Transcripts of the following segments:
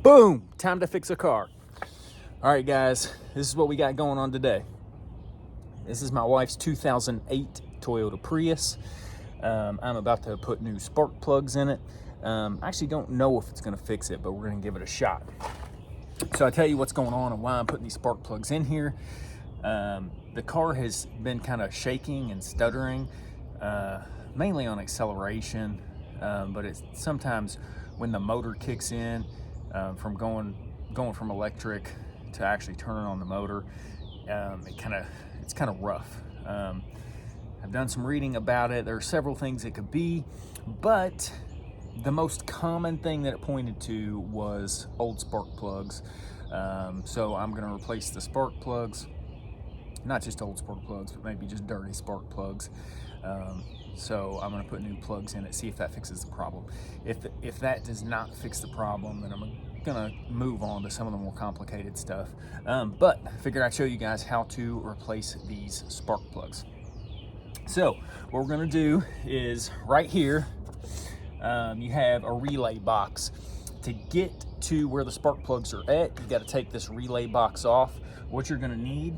Boom, time to fix a car. All right, guys, this is what we got going on today. This is my wife's 2008 Toyota Prius. I'm about to put new spark plugs in it. I actually don't know if it's gonna fix it, but we're gonna give it a shot. So I'll tell you what's going on and why I'm putting these spark plugs in here. The car has been kind of shaking and stuttering, mainly on acceleration, but it's sometimes when the motor kicks in, from going from electric to actually turning on the motor, it's kind of rough. I've done some reading about it. There are several things it could be, but the most common thing that it pointed to was old spark plugs. So I'm going to replace the spark plugs, not just old spark plugs, but maybe just dirty spark plugs. So I'm going to put new plugs in it, see if that fixes the problem. If that does not fix the problem, then I'm going to move on to some of the more complicated stuff. But I figured I'd show you guys how to replace these spark plugs. So what we're going to do is right here, you have a relay box. To get to where the spark plugs are at, you got to take this relay box off. What you're going to need,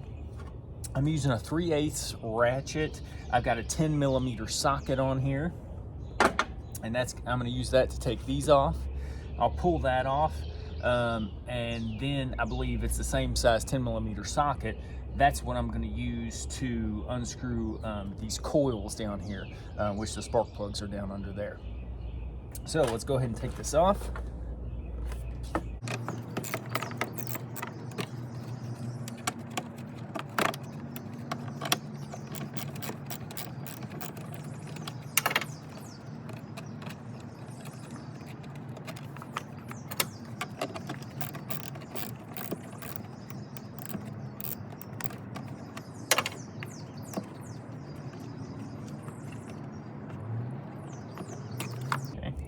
I'm using a 3/8 ratchet. I've got a 10mm socket on here, and I'm going to use that to take these off. I'll pull that off, and then I believe it's the same size 10mm socket. That's what I'm going to use to unscrew these coils down here, which the spark plugs are down under there. So let's go ahead and take this off.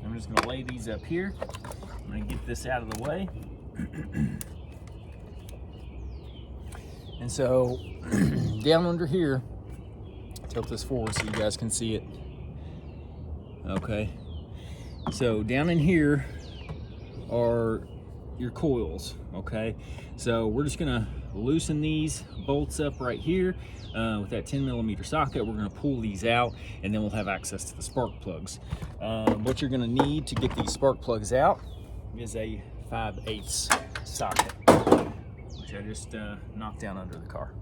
I'm just going to lay these up here. I'm going to get this out of the way. And so down under here, tilt this forward so you guys can see it. Okay. So down in here are your coils. Okay. So we're just going to loosen these bolts up right here with that 10mm socket. We're going to pull these out, and then we'll have access to the spark plugs. What you're going to need to get these spark plugs out is a 5/8 socket, which I just knocked down under the car.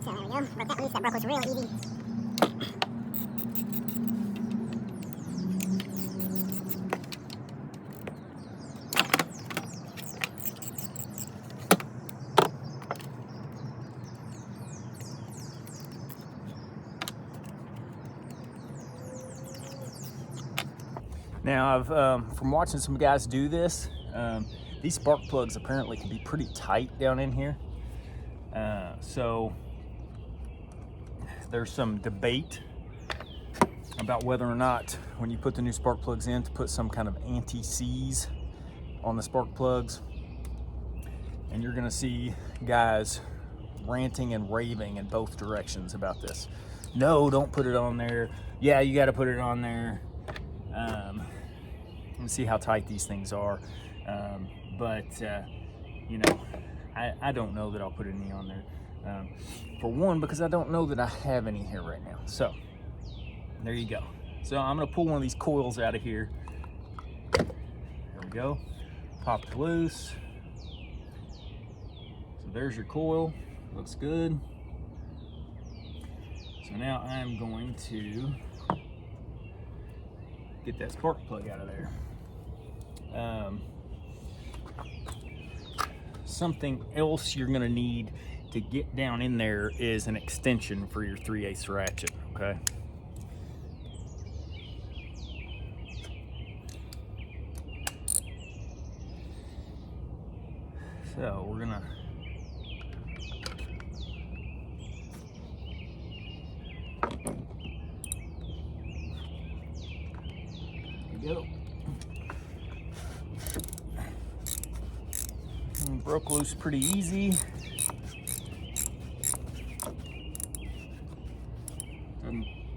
So there we go. Broke that loose. That broke was real easy. Now, I've from watching some guys do this, these spark plugs apparently can be pretty tight down in here. So there's some debate about whether or not, when you put the new spark plugs in, to put some kind of anti-seize on the spark plugs. And you're gonna see guys ranting and raving in both directions about this. No, don't put it on there. Yeah, you gotta put it on there. And see how tight these things are. You know, I don't know that I'll put any on there. For one, because I don't know that I have any here right now. So there you go. So I'm gonna pull one of these coils out of here. There we go. Pop it loose. So there's your coil. Looks good. So now I'm going to get that spark plug out of there. Something else you're gonna need to get down in there is an extension for your 3/8 ratchet, okay? So we're gonna there we go. And broke loose pretty easy.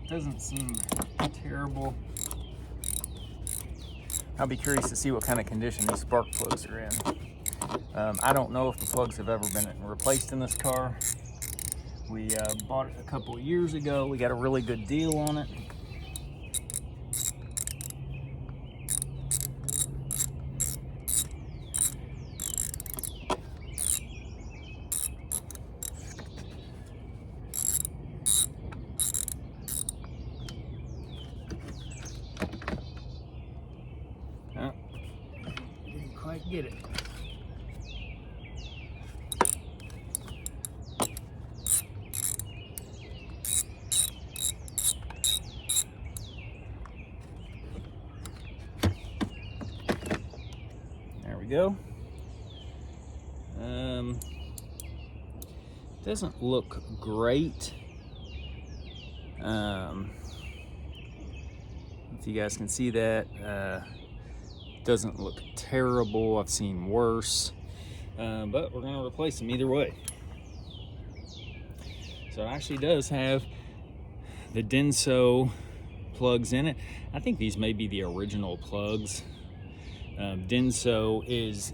Doesn't seem terrible. I'll be curious to see what kind of condition these spark plugs are in. I don't know if the plugs have ever been replaced in this car. We bought it a couple of years ago. We got a really good deal on it. Didn't quite get it. There we go. Doesn't look great. If you guys can see that, doesn't look terrible. I've seen worse, but we're gonna replace them either way. So it actually does have the Denso plugs in it. I think these may be the original plugs. Denso is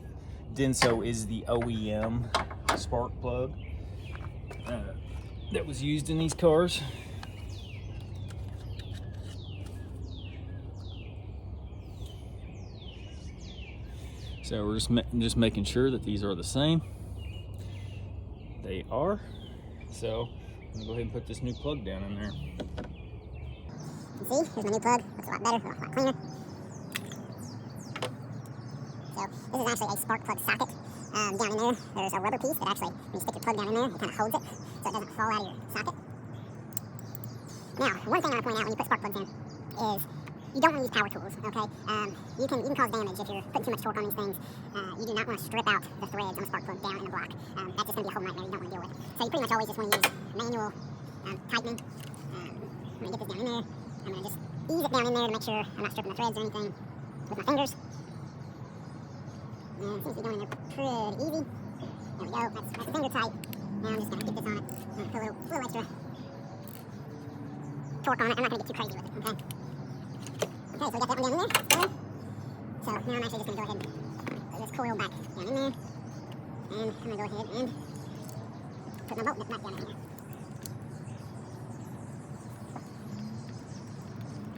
the OEM spark plug that was used in these cars. So we're just making sure that these are the same. They are. So I'm gonna go ahead and put this new plug down in there. You see, here's my new plug. Looks a lot better, a lot cleaner. So this is actually a spark plug socket. Down in there, there's a rubber piece that actually, when you stick your plug down in there, it kind of holds it so it doesn't fall out of your socket. Now, one thing I want to point out when you put spark plugs in is you don't want to use power tools, okay? You can cause damage if you're putting too much torque on these things. You do not want to strip out the threads on the spark plug down in the block. That's just going to be a whole nightmare you don't want to deal with. So you pretty much always just want to use manual tightening. I'm going to get this down in there. I'm going to just ease it down in there to make sure I'm not stripping the threads or anything with my fingers. And it seems to be going in there pretty easy. There we go, that's finger tight. Now I'm just going to get this on it. I'm going to put a little extra torque on it. I'm not going to get too crazy with it, okay? Okay, so we got that one down in there. So now I'm actually just going to go ahead and put this coil back down in there. And I'm going to go ahead and put my bolt nut back down in there.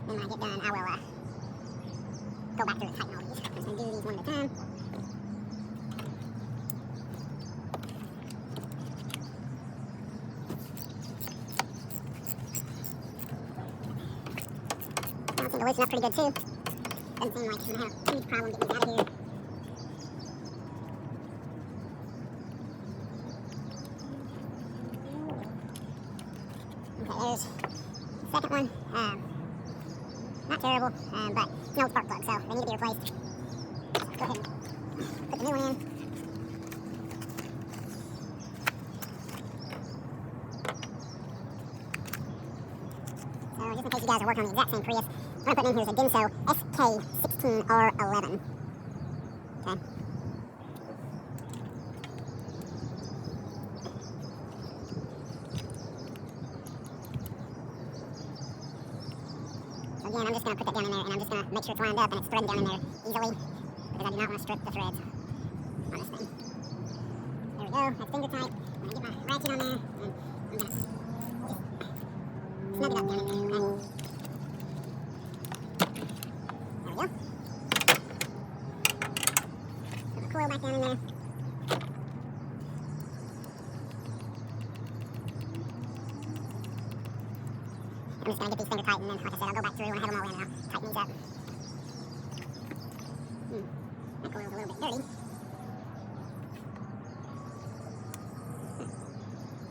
And when I get done, I will go back through and tighten all these. I'm just going to do these one at a time. It loosen up pretty good too. Doesn't seem like I'm gonna have a huge problem getting these out of here. Okay, there's the second one. Not terrible, but it's an old spark plug, so they need to be replaced. So go ahead and put the new one in. So just in case you guys are working on the exact same Prius, what I'm putting in here is a Denso SK16R11. Okay. So again, I'm just going to put that down in there, and I'm just going to make sure it's lined up and it's threaded down in there easily, because I do not want to strip the threads on this thing. There we go, that's finger tight. I'm going to get my ratchet on there, and I'm going to just snug it up down in there, okay? Coil back down in there. I'm just going to get these finger tight, and then, like I said, I'll go back through when I have them all in and I'll tighten these up. That coil's a little bit dirty.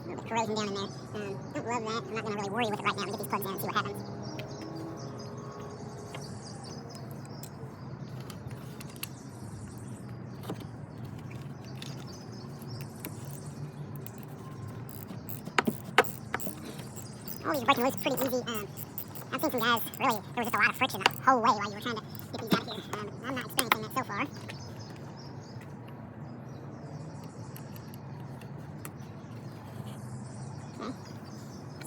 A little bit of corrosion down in there. Don't love that. I'm not going to really worry with it right now. Get these plugs in and see what happens. All these are breaking loose pretty easy. I've seen some guys, really, there was just a lot of friction the whole way while you were trying to get these out of here. I'm not experiencing that so far.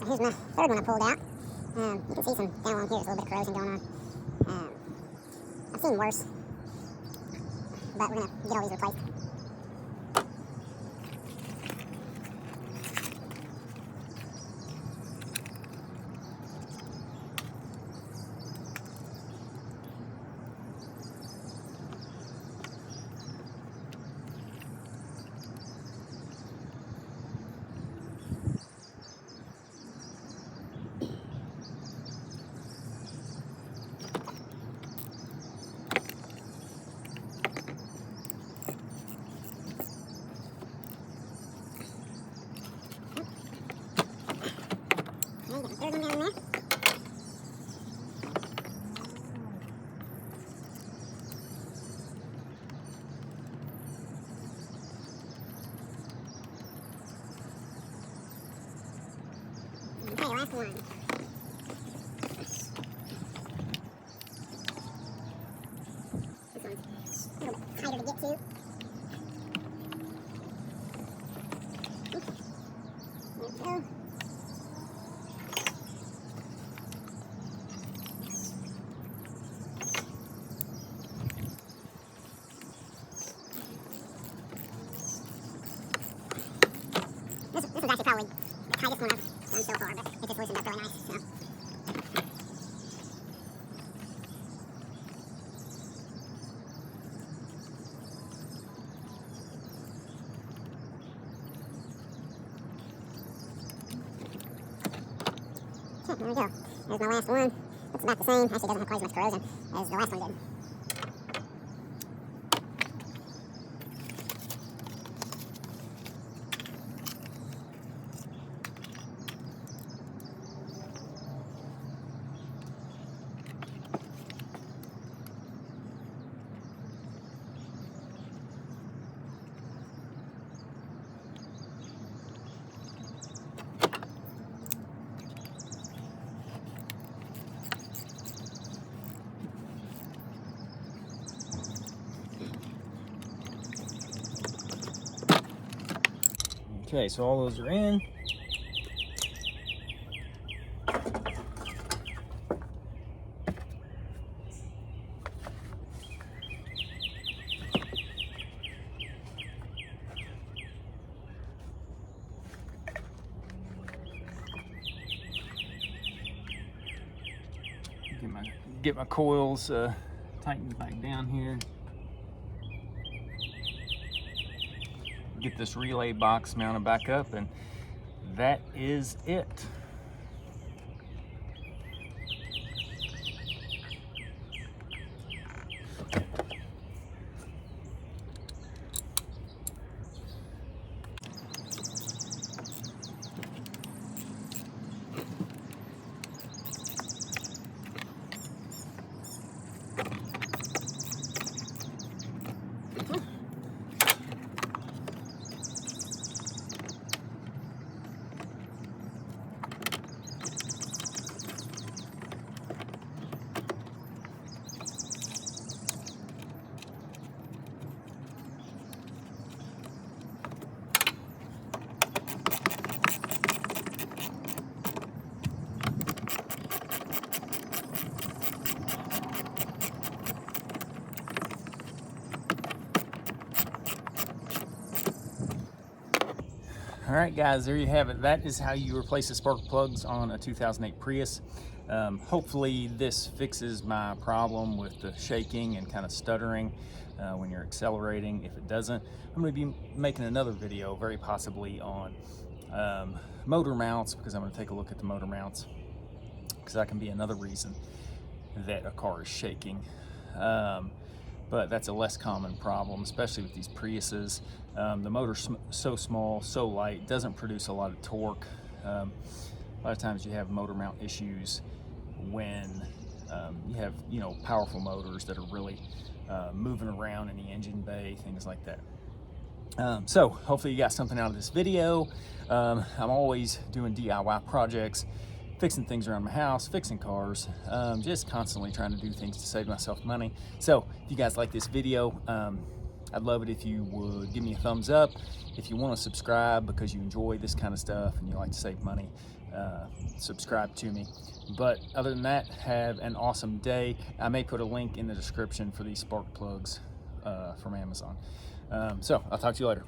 So here's my third one I pulled out. You can see some down along here, there's a little bit of corrosion going on. I've seen worse, but we're going to get all these replaced. Third one down in there. Okay, last one. This one's a little bit tighter to get to. There we go. This is actually probably the tightest one I've done so far, but it just loosened up really nice. So. Okay, there we go. There's my last one. Looks about the same. Actually doesn't have quite as much corrosion as the last one did. Okay, so all those are in. Get my coils tightened back down here. Get this relay box mounted back up, and that is it. All right, guys, there you have it. That is how you replace the spark plugs on a 2008 Prius. Hopefully this fixes my problem with the shaking and kind of stuttering when you're accelerating. If it doesn't, I'm going to be making another video, very possibly on motor mounts, because I'm going to take a look at the motor mounts, because that can be another reason that a car is shaking. But that's a less common problem, especially with these Priuses. The motor's so small, so light, doesn't produce a lot of torque. A lot of times you have motor mount issues when you have, powerful motors that are really moving around in the engine bay, things like that. So hopefully you got something out of this video. I'm always doing DIY projects, fixing things around my house, fixing cars, just constantly trying to do things to save myself money. So if you guys like this video, I'd love it if you would give me a thumbs up. If you want to subscribe because you enjoy this kind of stuff and you like to save money, subscribe to me. But other than that, have an awesome day. I may put a link in the description for these spark plugs from Amazon. So I'll talk to you later.